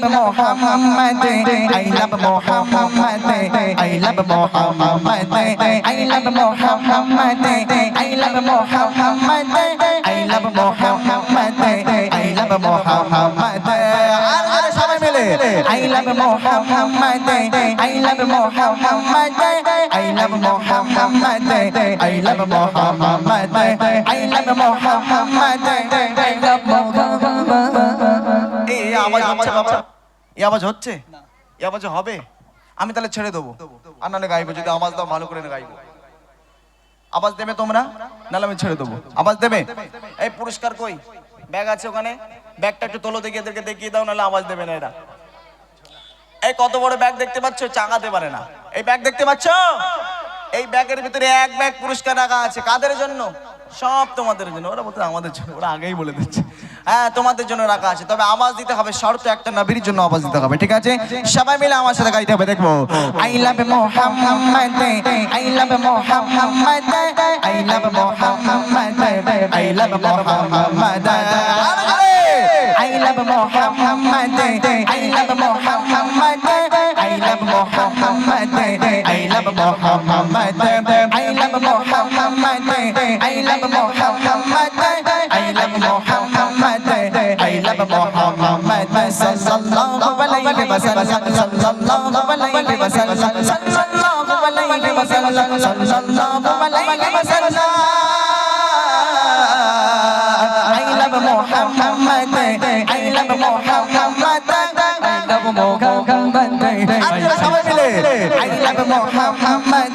Muhammad, I love Muhammad, I love Muhammad, I love Muhammad, I love Muhammad, I love Muhammad, I love Muhammad. সবাই মিলে I love Muhammad, I love Muhammad, I love Muhammad, I love Muhammad, I love Muhammad, I love Muhammad. এই আওয়াজ হচ্ছে বাবা, এই আওয়াজ হচ্ছে, এই আওয়াজ হবে। আমি তাহলে ছেড়ে দেবো, আর নাহলে গাইবো। যদি আওয়াজ দাও ভালো করে গাইবো। আওয়াজ দেবে তোমরা, নাহলে আমি ছেড়ে দেবো। আওয়াজ দেবে? এই পুরস্কার কই? ব্যাগ আছে ওখানে, ব্যাগটা একটু তোলো দেখি, এদেরকে দেখিয়ে দাও, নাহলে আওয়াজ দেবে না এরা। এই কত বড় ব্যাগ দেখতে পাচ্ছ, চাগাতে পারে না। এই ব্যাগ দেখতে পাচ্ছ, এই ব্যাগের ভিতরে এক ব্যাগ পুরস্কার রাখা আছে। কাদের জন্য? সব তোমাদের জন্য। ওরা বলতে আমাদের জন্য, ওরা আগেই বলে দিচ্ছে। হ্যাঁ, তোমাদের জন্য রাখা আছে, তবে আওয়াজ দিতে হবে। শর্ত একটা, নবীর জন্য আওয়াজ দিতে হবে, ঠিক আছে? সবাই মিলে আমার সাথে গাইতে হবে, দেখবো। I love Muhammad, I love Muhammad, I love Muhammad, I love Muhammad, I love Muhammad, I love Muhammad, I love Muhammad, I love Muhammad, I love Muhammad, I love Muhammad, I love Muhammad, I love Muhammad, sallallahu alayhi wa sallam, sallallahu alayhi wa sallam, sallallahu alayhi wa sallam, sallallahu alayhi wa sallam. I love Muhammad, I love Muhammad, I love Muhammad, আজকে সবাই মিলে I love Muhammad,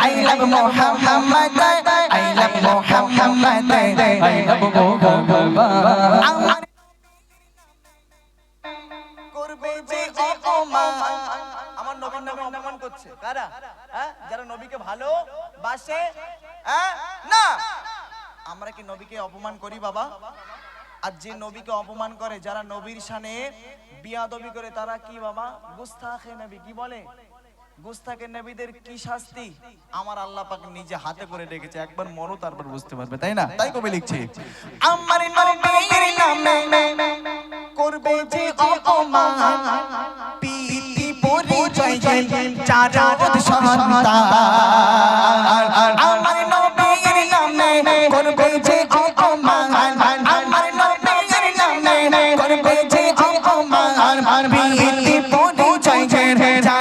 I love Muhammad, I love Muhammad, I love Muhammad. করবে যে অপমান, আমার নবীর নামে অপমান করছে কারা? হ্যাঁ, যারা নবীকে ভালোবাসে। হ্যাঁ না, আমরা কি নবীকে অপমান করি বাবা? আর যে নবীকে অপমান করে, যারা নবীর শানে বিয়াদবি করে, তারা কি বাবা? গুস্তাখে নবী। কি বলে? গুস্তাখে নবীদের কি শাস্তি আমার আল্লাহ পাক নিজে হাতে করে রেখেছে। একবার মরো, তারপর বুঝতে পারবে, তাই না? তাই কবি লিখছে, আমার নবীর নামে করবে যে অপমান, পিতি পরিচয় যারা সন্তান, আমার নবীর নামে করবে যে অপমান, আমার নবীর নামে করবে যে অপমান, পিতি পরিচয়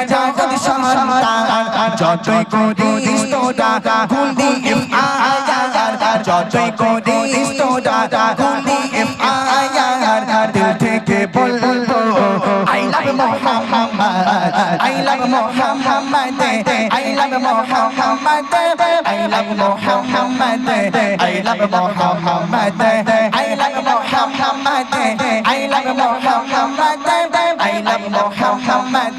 যারা সন্তান, যতই করিস তোরা গুলি আয়ার, যতই করিস তোরা গুলি আয়ার, দিল থেকে বলবো I love Muhammad, I love Muhammad, I love Muhammad, I love Muhammad, I love Muhammad, I love Muhammad, I love Muhammad, I love Muhammad,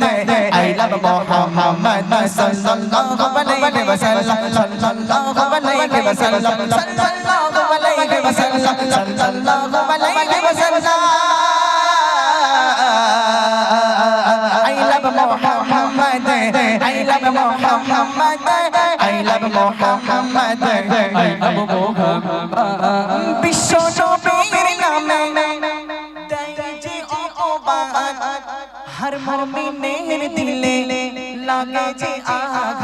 I love Muhammad, sallallahu alayhi wa sallam, sallallahu alayhi wa sallam, sallallahu alayhi wa sallam, sallallahu alayhi wa sallam. I love Muhammad, I love Muhammad, I love Muhammad, I love Muhammad. বিশ্ব নবীর নামে দেয় যে অপমান, হর মুমিনের দিলে লাগে যে আঘাত।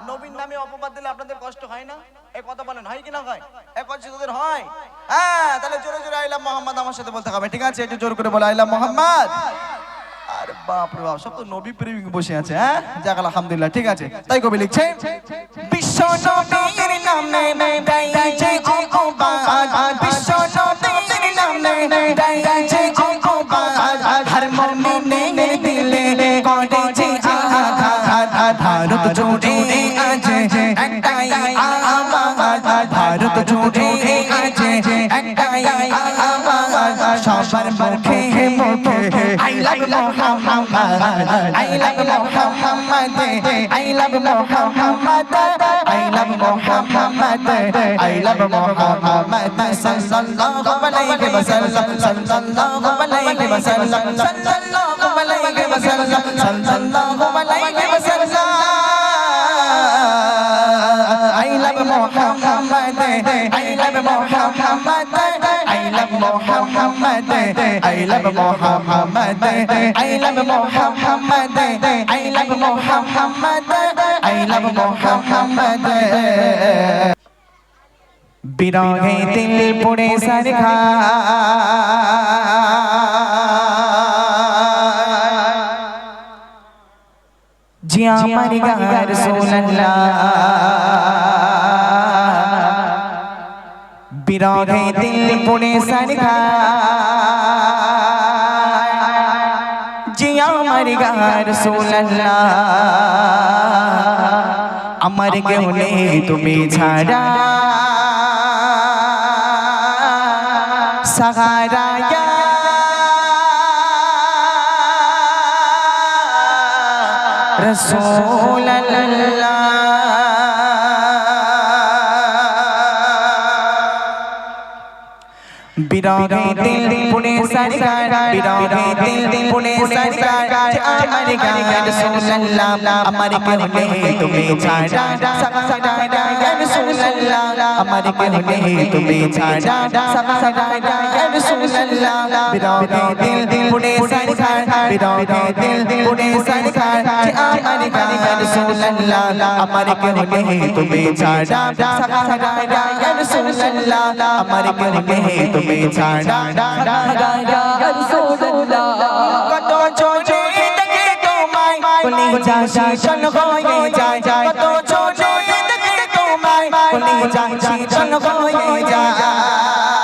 নবীর নামে অপবাদ দিলে আপনাদের কষ্ট হয় না? এই কথা বলেন, হয় কি না হয়? এই কষ্ট তোদের হয়? হ্যাঁ, তাহলে জোরে জোরে আই লাভ মুহাম্মদ আমার সাথে বলতে হবে, ঠিক আছে? একটু জোর করে বলো আই লাভ মুহাম্মদ। আরে বাপ রে বাপ, সব তো নবী প্রেমিক বসে আছে। হ্যাঁ, যাক আলহামদুলিল্লাহ, ঠিক আছে। তাই কবি লিখছে, বিশ্ব নবীর নামে দেয় যে অপবাদ, বিশ্ব নবীর নামে দেয় যে অপবাদ, হর মুমিনের দিলে করে যে আঘাত, ভারত জুড়ে আছে একটাই আওয়াজ, ভারত জুড়ে আছে একটাই আওয়াজ, সবার মুখে মুখে I love Muhammad, I love Muhammad, I love Muhammad, I love Muhammad, I love Muhammad, sallallahu alayhi wa sallam, sallallahu alayhi wa sallam, sallallahu alayhi wa sallam, sallallahu alayhi wa sallam. I love Muhammad, I love Muhammad, I love Muhammad, I love Muhammad, I love Muhammad, I love Muhammad, I love Muhammad. বিরহে দিল পুড়ে সরখা জিয়া আমার গা রাসূলুল্লাহ বিরহে দিল পুড়ে সরখা জিয়া আমার গা রাসূলুল্লাহ আমার কেউ নেই তুমি ছাড়া सहारा या रसूल अल्लाह बिरहे दिल पुणे सरकार बिरहे दिल पुणे सरकार अमर का रसूल अल्लाह अमर के होने तुम्हें छाड़ा सहारा या रसूल अल्लाह अमर के होने तुम्हें छाड़ा सहारा या रसूल अल्लाह बिरहे दिल पुणे सरकार बिरहे दिल पुणे सरकार अमर का रसूल अल्लाह अमर के होने तुम्हें छाड़ा सहारा या रसूल अल्लाह अमर के होने तुम्हें छाड़ा या रसूल अल्लाह कतो छोटे तके तुम्हाय कुली जाशी चल होए जाए कतो छोटे तके तुम्हाय कुली जाशी चल होए जाए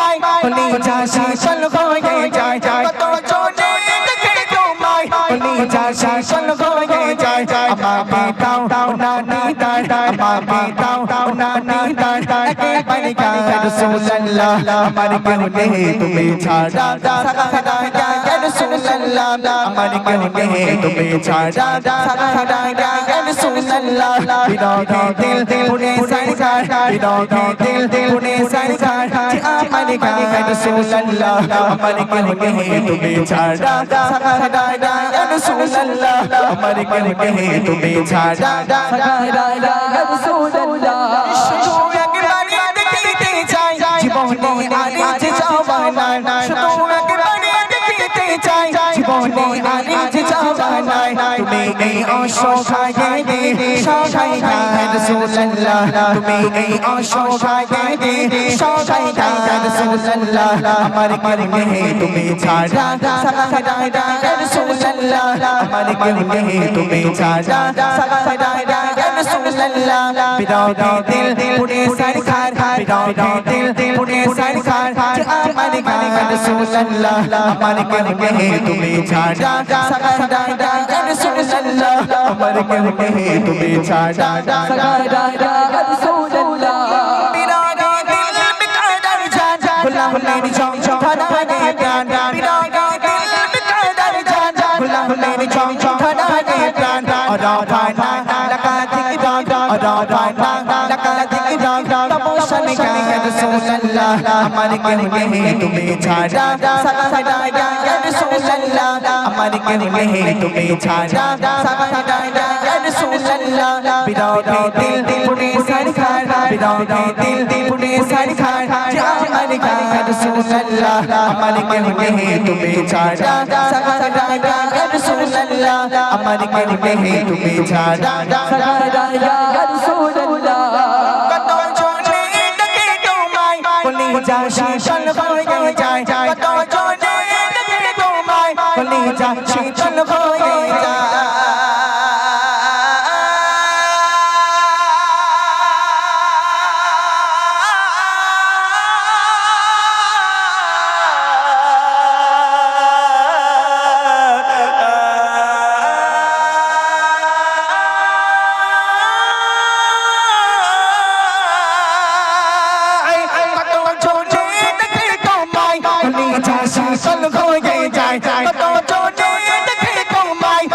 जाशी चल होए जाए कतो छोटे तके तुम्हाय कुली जाशी चल होए जाए अमा बेटाओ नानी दादा अमा बेटाओ नानी दादा के बन का रसूल अल्लाह अमर के होने तुम्हें छाड़ा सहारा या रसूल अल्लाह अमर के होने तुम्हें छाड़ा सहारा या रसूल अल्लाह बिरहे दिल पुणे सरकार बिरहे दिल पुणे सरकार अमर का रसूल अल्लाह अमर के होने तुम्हें छाड़ा सहारा या रसूल अल्लाह अमर के होने तुम्हें छाड़ा सहारा या रसूल अल्लाह शुरू একবার দেখিতে চাই জীবনে আরিজ জাওয়ানা শুধু একবার দেখিতে চাই জীবনে আরিজ জাওয়ানা তুমি এই অসহায় সহায় রাসূল আল্লাহ তুমি এই অসহায় সহায় রাসূল আল্লাহ আমার কেনে তুমি ছাড়া সহায় রাসূল আল্লাহ আমার কেনে তুমি ছাড়া সহায় রাসূল আল্লাহ বিরহে দিল পুড়ে सरकार बिरहे दिल पुणे सरकार अमर का रसूल अल्लाह अमर के होने तुम्हें छाड़ा सहारा या रसूल अल्लाह अमर के होने तुम्हें छाड़ा सहारा या रसूल अल्लाह बिरहे दिल मिटा दर जान गुलाम मेरी चौक खड़ा है प्यार बिरहे दिल मिटा दर जान गुलाम मेरी चौक खड़ा है प्यार और भाना लगा दिख और भाना लगा दिख तमोशन का रसूल अल्लाह अमर के होने तुम्हें छाड़ा सहारा या रसूल अल्लाह अमर के होने तुम्हें छाड़ा सहारा या रसूल अल्लाह बिरहे दिल पुणे सरकार बिरहे दिल पुणे सरकार अमर का रसूल अल्लाह अमर के होने तुम्हें छाड़ा सहारा या रसूल अल्लाह अमर के होने तुम्हें छाड़ा सहारा या रसूल अल्लाह कुली जाशी चल होए जाए कतो छोटे तके तुम्हाय कुली जाशी चल होए जाए चल होए जाए कतो छोटे तके तुम्हाय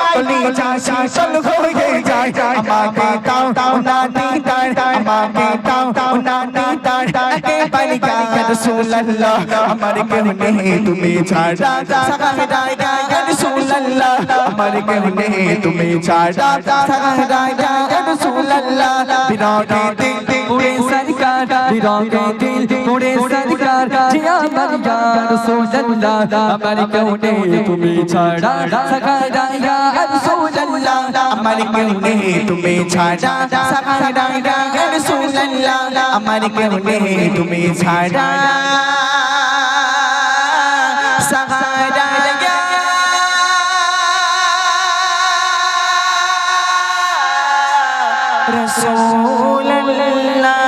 শীতল হয়ে যায় আমাকে দাও না দিদার আমাকে দাও না দিদার একেবারে ইয়া রাসূলুল্লাহ আমার কেউ নেই তুমি ছাড়া সাহারা ইয়া রাসূলুল্লাহ আমার কেউ নেই তুমি ছাড়া সাহারা ইয়া রাসূলুল্লাহ বিরাগে দিল পুরে সরকার বিরাগে দিল পুরে সরকার জিয়া আমার ইয়া রাসূলুল্লাহ আমার কেউ নেই তুমি ছাড়া সাহারা ইয়া রাসূলুল্লাহ আমার কেউ নেই তুমি ছাড়া সাহারা ইয়া রাসূলুল্লাহ আমার কেউ নেই তুমি ছাড়া সাহারা ইয়া রাসূলুল্লাহ